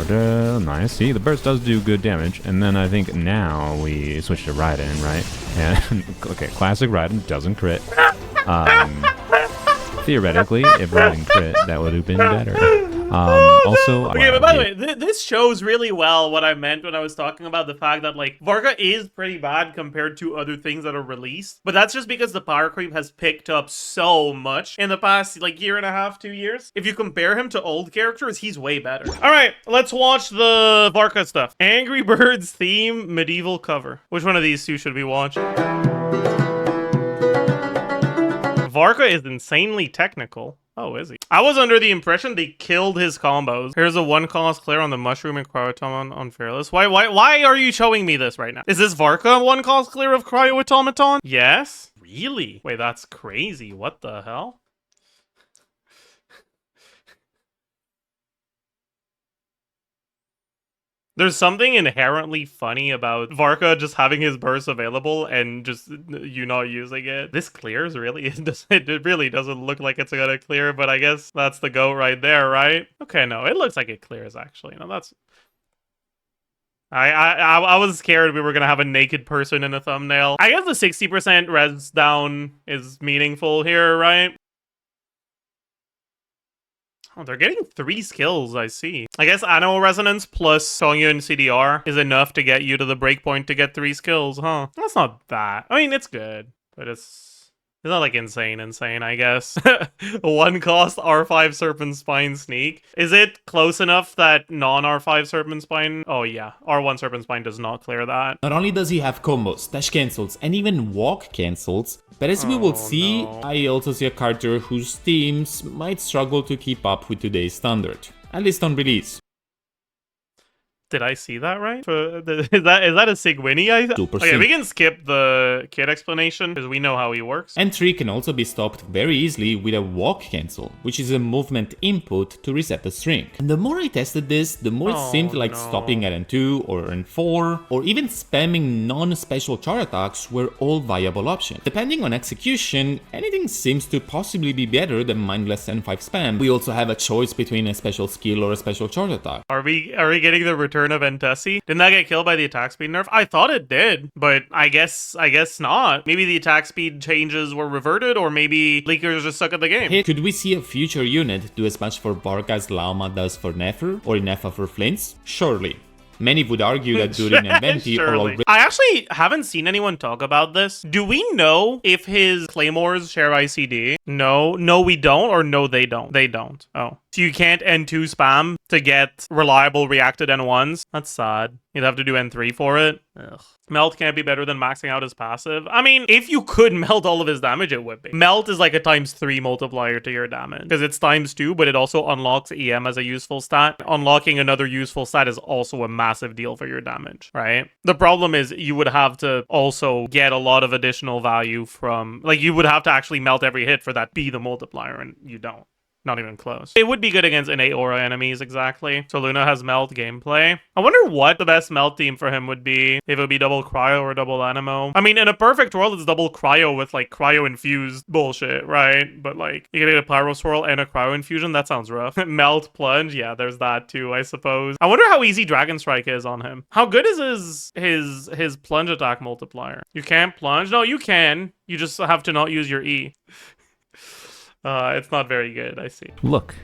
Nice. See, the burst does do good damage. And then I think now we switch to Raiden, right? And okay, classic Raiden doesn't crit. Theoretically, if Raiden crit, that would have been better. Also, okay, but by the way, this shows really well what I meant when I was talking about the fact that, like, Varka is pretty bad compared to other things that are released, but that's just because the power creep has picked up so much in the past, like, year and a half, 2 years. If you compare him to old characters, he's way better. All right, let's watch the Varka stuff. Angry Birds theme medieval cover. Which one of these two should we watch? Varka is insanely technical. Oh, is he? I was under the impression they killed his combos. Here's a 1-cost clear on the Mushroom and Cryo-Automaton on Fearless. Why are you showing me this right now? Is this Varka 1-cost clear of Cryo-Automaton? Yes? Really? Wait, that's crazy. What the hell? There's something inherently funny about Varka just having his burst available and just you not using it. This clears, really? It really doesn't look like it's gonna clear, but I guess that's the go right there, right? Okay, no, it looks like it clears, actually. No, that's... I was scared we were gonna have a naked person in a thumbnail. I guess the 60% res down is meaningful here, right? Oh, they're getting 3 skills, I see. I guess Animal Resonance plus Sonya and CDR is enough to get you to the breakpoint to get 3 skills, huh? That's not that. I mean, it's good, but it's not like insane, I guess. 1-cost R5 Serpent Spine Sneak. Is it close enough that non-R5 Serpent Spine? Oh yeah, R1 Serpent Spine does not clear that. Not only does he have combos, dash cancels, and even walk cancels, but as we will see, I also see a character whose teams might struggle to keep up with today's standard, at least on release. Did I see that right? Is that a Sigwinny? Okay, we can skip the kid explanation because we know how he works. Entry can also be stopped very easily with a walk cancel, which is a movement input to reset the string. And the more I tested this, the more it seemed like stopping at N2 or N4, or even spamming non-special charge attacks were all viable options. Depending on execution, anything seems to possibly be better than mindless N5 spam. We also have a choice between a special skill or a special charge attack. Are we getting the return of Entessi? Didn't that get killed by the attack speed nerf? I thought it did, but I guess not. Maybe the attack speed changes were reverted, or maybe leakers just suck at the game. Could we see a future unit do as much for Varka as Lauma does for Nefer, or Nefa for Flints? Surely. Many would argue that Durin and Venti are already... I actually haven't seen anyone talk about this. Do we know if his claymores share ICD? No, we don't, or no, they don't. They don't. Oh. So you can't N2 spam to get reliable reacted N1s? That's sad. You'd have to do N3 for it. Ugh. Melt can't be better than maxing out his passive. I mean, if you could melt all of his damage, it would be. Melt is like a ×3 multiplier to your damage, because it's ×2, but it also unlocks EM as a useful stat. Unlocking another useful stat is also a massive deal for your damage, right? The problem is you would have to also get a lot of additional value from, like, you would have to actually melt every hit for that be the multiplier, and you don't. Not even close. It would be good against innate aura enemies, exactly. So Luna has melt gameplay. I wonder what the best melt team for him would be. If it would be double cryo or double animo. I mean, in a perfect world, it's double cryo with, like, cryo-infused bullshit, right? But, like, you get a pyro swirl and a cryo infusion? That sounds rough. Melt plunge? Yeah, there's that too, I suppose. I wonder how easy Dragon Strike is on him. How good is his plunge attack multiplier? You can't plunge? No, you can. You just have to not use your E. It's not very good, I see. Look,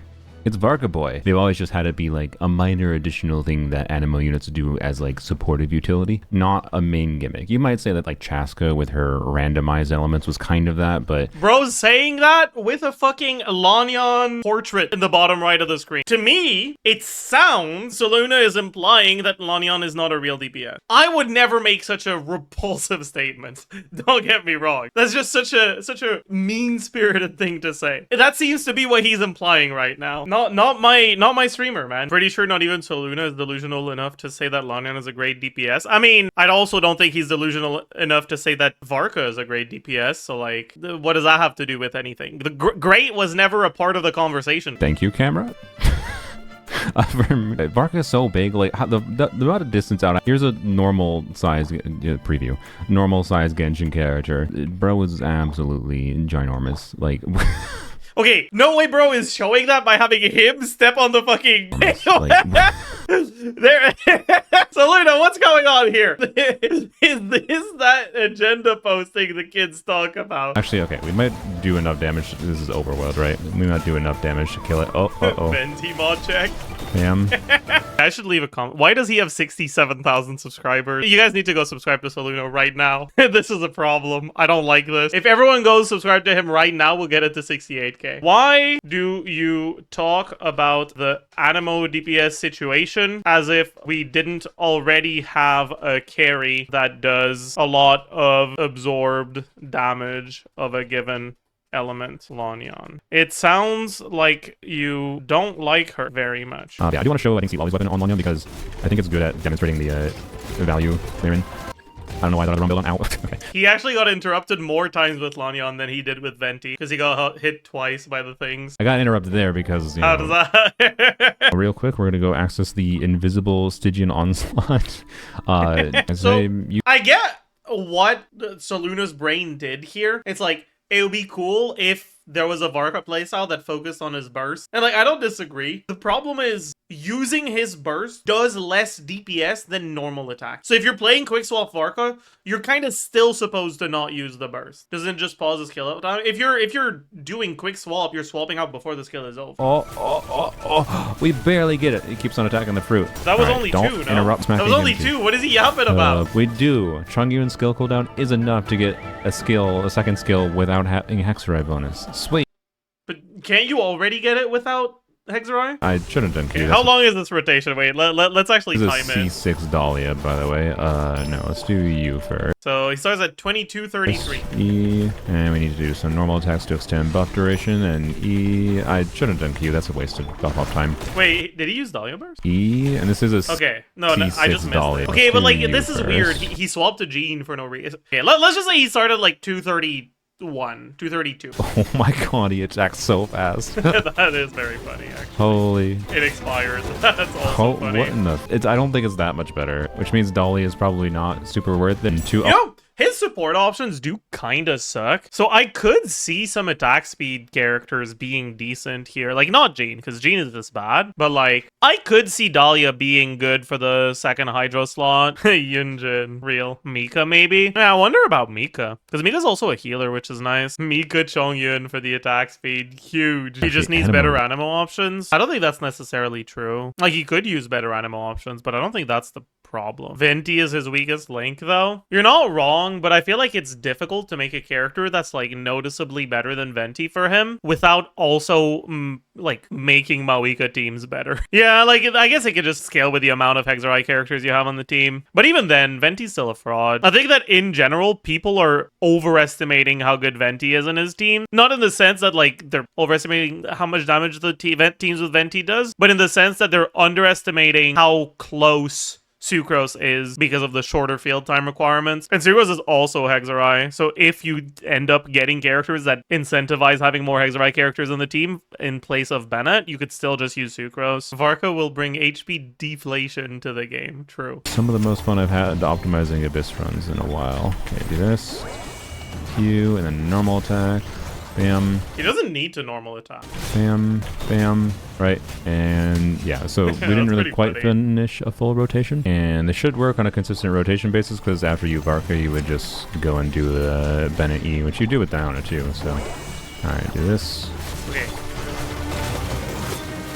it's Varka Boy. They've always just had it be like a minor additional thing that Animo units do as like supportive utility, not a main gimmick. You might say that like Chaska with her randomized elements was kind of that, but... Bro's saying that with a fucking Lanyan portrait in the bottom right of the screen. To me, it sounds Soluna is implying that Lanyan is not a real DPS. I would never make such a repulsive statement. Don't get me wrong. That's just such a mean-spirited thing to say. That seems to be what he's implying right now. Not my streamer, man. Pretty sure not even Soluna is delusional enough to say that Lanyan is a great DPS. I mean, I also don't think he's delusional enough to say that Varka is a great DPS. So, like, what does that have to do with anything? The great was never a part of the conversation. Thank you, camera. Varka is so big, like the amount of distance out. Here's a normal size preview. Normal size Genshin character. Bro is absolutely ginormous. Like. Okay, no way, bro is showing that by having him step on the fucking... There. So Luna, what's going on here? Is this that agenda posting the kids talk about? Actually, okay, we might do enough damage. This is overworld, right? We might do enough damage to kill it. Oh. Venti mod check. Damn. I should leave a comment. Why does he have 67,000 subscribers? You guys need to go subscribe to Soluno right now. This is a problem. I don't like this. If everyone goes subscribe to him right now, we'll get it to 68k. Why do you talk about the Animo DPS situation as if we didn't already have a carry that does a lot of absorbed damage of a given element, Lanyan? It sounds like you don't like her very much. Yeah, I do want to show, I think, Lolly's weapon on Lanyan because I think it's good at demonstrating the value therein. I don't know why I thought I'd rumble on. Ow. Okay. He actually got interrupted more times with Lanyan than he did with Venti because he got hit twice by the things. I got interrupted there because, you How know, does that? real quick, we're going to go access the invisible Stygian onslaught. I get what Soluna's brain did here. It's like, it would be cool if there was a Varka playstyle that focused on his burst. And like, I don't disagree. The problem is using his burst does less DPS than normal attack. So if you're playing quick swap Varka, you're kind of still supposed to not use the burst. Doesn't just pause the skill out time. If you're doing quick swap, you're swapping out before the skill is over. Oh, we barely get it. He keeps on attacking the fruit. That was All right, only don't two, no? interrupt That was only two. What is he yapping about? We do. Chongyun's skill cooldown is enough to get a second skill without having a Hexarai bonus. Sweet. But can't you already get it without Hexarai? I should have done Q. How long is this rotation? Wait, let's actually This time is it. C6 Dahlia, by the way. No, let's do you first. So he starts at 22:33. E, and we need to do some normal attacks to extend buff duration, and E, I should have done Q, that's a wasted buff off time. Wait, did he use Dahlia burst? E, and this is a Okay, no, I C6 just missed Dahlia. it. Okay, but like, Let's do this you is weird. first. He swapped a Gene for no reason. Okay, let's just say he started like 231, 232. Oh my god, he attacks so fast. That is very funny, actually. Holy. It expires. That's also funny. What in the... I don't think it's that much better, which means Dolly is probably not super worth it. And two... You know, his support options do kinda suck. So I could see some attack speed characters being decent here. Like, not Jean, because Jean is this bad. But, like, I could see Dahlia being good for the second Hydro slot. Yunjin. Real. Mika, maybe? Yeah, I wonder about Mika. Because Mika's also a healer, which is nice. Mika Chongyun for the attack speed. Huge. He just needs better animal options. I don't think that's necessarily true. Like, he could use better animal options, but I don't think that's the problem. Venti is his weakest link, though. You're not wrong, but I feel like it's difficult to make a character that's like noticeably better than Venti for him without also like making Mawika teams better. Yeah, like I guess it could just scale with the amount of Hexarai characters you have on the team. But even then, Venti's still a fraud. I think that in general, people are overestimating how good Venti is in his team. Not in the sense that like they're overestimating how much damage the teams with Venti does, but in the sense that they're underestimating how close Sucrose is because of the shorter field time requirements. And Sucrose is also Hexarai, so if you end up getting characters that incentivize having more Hexarai characters in the team in place of Bennett, you could still just use Sucrose. Varka will bring HP deflation to the game. True. Some of the most fun I've had optimizing Abyss runs in a while. Okay, do this. Q, and then normal attack. Bam. He doesn't need to normal attack. Bam. Bam. Right. And yeah, so we didn't really quite finish a full rotation. And they should work on a consistent rotation basis because after you Varka, you would just go and do the Bennett E, which you do with Diana too. So, alright, do this. Okay.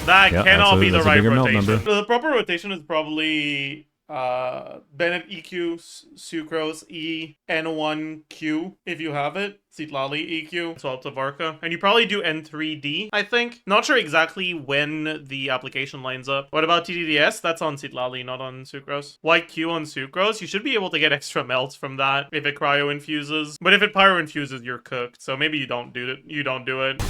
That cannot be the right rotation. So the proper rotation is probably Bennett EQ, Sucrose E, N1Q if you have it, Citlali EQ, swap to Varka, and you probably do N3D, I think. Not sure exactly when the application lines up. What about TDDS? That's on Citlali, not on Sucrose. White Q on Sucrose, you should be able to get extra melts from that if it cryo infuses. But if it pyro infuses, you're cooked. So maybe you don't do it.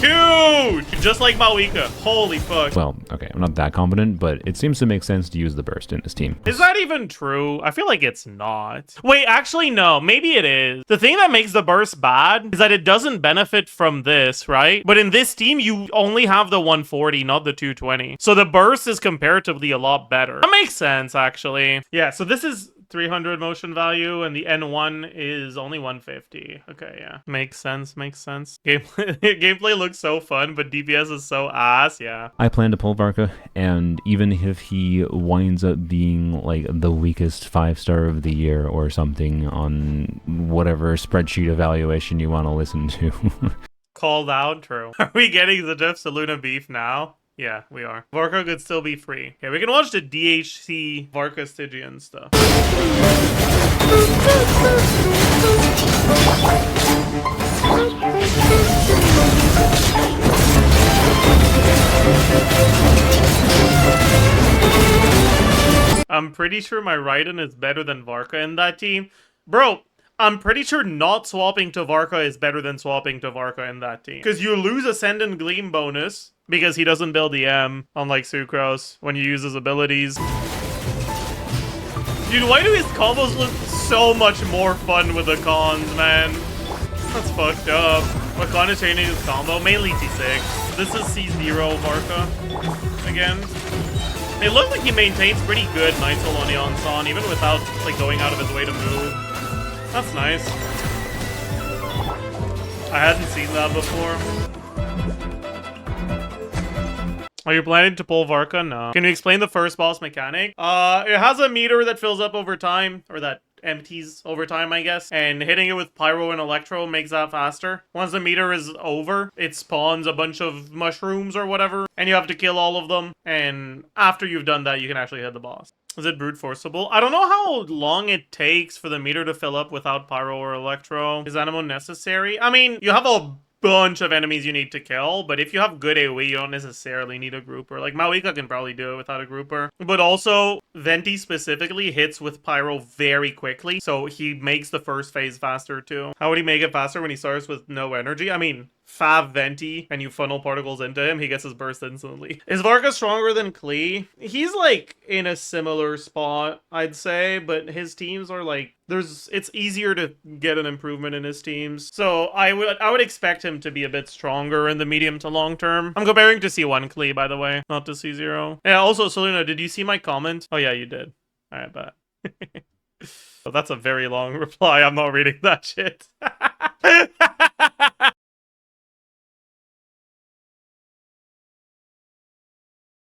Huge! Just like Mawika. Holy fuck. Well, okay, I'm not that confident, but it seems to make sense to use the burst in this team. Is that even true? I feel like it's not. Wait, actually, no. Maybe it is. The thing that makes the burst bad is that it doesn't benefit from this, right? But in this team, you only have the 140, not the 220. So the burst is comparatively a lot better. That makes sense, actually. Yeah, so this is 300 motion value, and the N1 is only 150. Okay, yeah. Makes sense, makes sense. Gameplay looks so fun, but DPS is so ass, yeah. I plan to pull Varka, and even if he winds up being like the weakest 5-star of the year or something on whatever spreadsheet evaluation you want to listen to. Called out, true. Are we getting the Jeff Saluna beef now? Yeah, we are. Varka could still be free. Okay, we can watch the DHC Varka Stygian stuff. I'm pretty sure my Raiden is better than Varka in that team. Bro, I'm pretty sure not swapping to Varka is better than swapping to Varka in that team. Because you lose Ascendant Gleam bonus, because he doesn't build EM, unlike Sucrose, when you use his abilities. Dude, why do his combos look so much more fun with the cons, man? That's fucked up. What con is changing his combo? Mainly T6. This is C0 Varka again. It looks like he maintains pretty good Nightfall on Eon-San, even without like going out of his way to move. That's nice. I hadn't seen that before. Are you planning to pull Varka? No. Can you explain the first boss mechanic? It has a meter that fills up over time, or that empties over time, I guess. And hitting it with Pyro and Electro makes that faster. Once the meter is over, it spawns a bunch of mushrooms or whatever, and you have to kill all of them. And after you've done that, you can actually hit the boss. Is it brute forceable? I don't know how long it takes for the meter to fill up without Pyro or Electro. Is Animo necessary? I mean, you have a bunch of enemies you need to kill, but if you have good AoE, you don't necessarily need a grouper. Like, Maoika can probably do it without a grouper. But also, Venti specifically hits with Pyro very quickly, so he makes the first phase faster too. How would he make it faster when he starts with no energy? I mean, Fav Venti, and you funnel particles into him, he gets his burst instantly. Is Varka stronger than Klee? He's like in a similar spot, I'd say, but his teams are like, it's easier to get an improvement in his teams. So I would expect him to be a bit stronger in the medium to long term. I'm comparing to C1 Klee, by the way, not to C0. Yeah, also, Selena, did you see my comment? Oh yeah, you did. Alright, bet. So that's a very long reply. I'm not reading that shit.